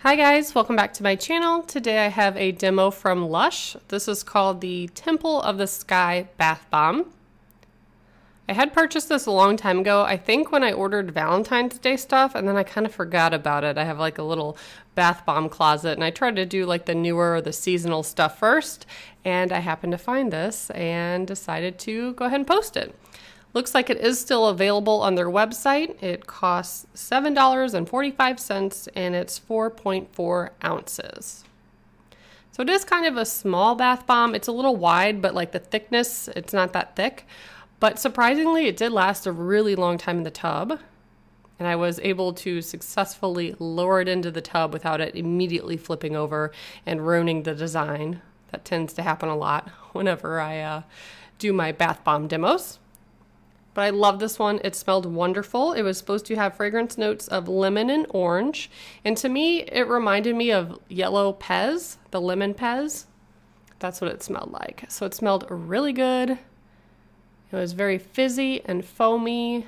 Hi guys, welcome back to my channel. Today I have a demo from Lush. This is called the Temple of the Sky Bath Bomb. I had purchased this a long time ago, I think when I ordered Valentine's Day stuff, and then I kind of forgot about it. I have like a little bath bomb closet, and I tried to do like the newer or the seasonal stuff first, and I happened to find this and decided to go ahead and post it. Looks like it is still available on their website. It costs $7.45 and it's 4.4 ounces. So it is kind of a small bath bomb. It's a little wide, but like the thickness, it's not that thick. But surprisingly, it did last a really long time in the tub. And I was able to successfully lower it into the tub without it immediately flipping over and ruining the design. That tends to happen a lot whenever I do my bath bomb demos. But I love this one. It smelled wonderful. It was supposed to have fragrance notes of lemon and orange. And to me, it reminded me of yellow Pez, the lemon Pez. That's what it smelled like. So it smelled really good. It was very fizzy and foamy.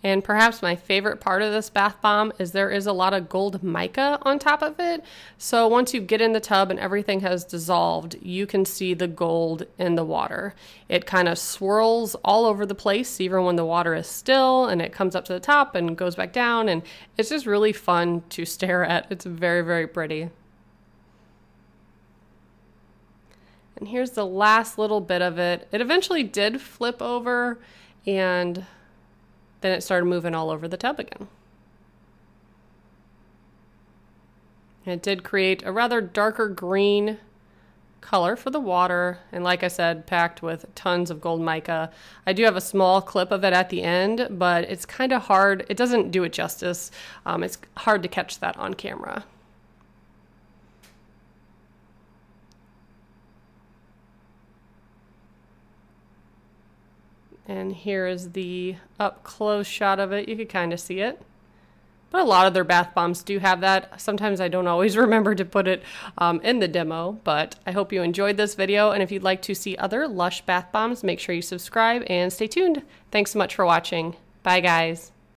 And perhaps my favorite part of this bath bomb is there is a lot of gold mica on top of it. So once you get in the tub and everything has dissolved, you can see the gold in the water. It kind of swirls all over the place, even when the water is still, and it comes up to the top and goes back down. And it's just really fun to stare at. It's very, very pretty. And here's the last little bit of it. It eventually did flip over, and then it started moving all over the tub again. And it did create a rather darker green color for the water, and like I said, packed with tons of gold mica. I do have a small clip of it at the end, but it's kind of hard. It doesn't do it justice. It's hard to catch that on camera. And here is the up close shot of it. You could kind of see it. But a lot of their bath bombs do have that. Sometimes I don't always remember to put it in the demo, but I hope you enjoyed this video. And if you'd like to see other Lush bath bombs, make sure you subscribe and stay tuned. Thanks so much for watching. Bye guys.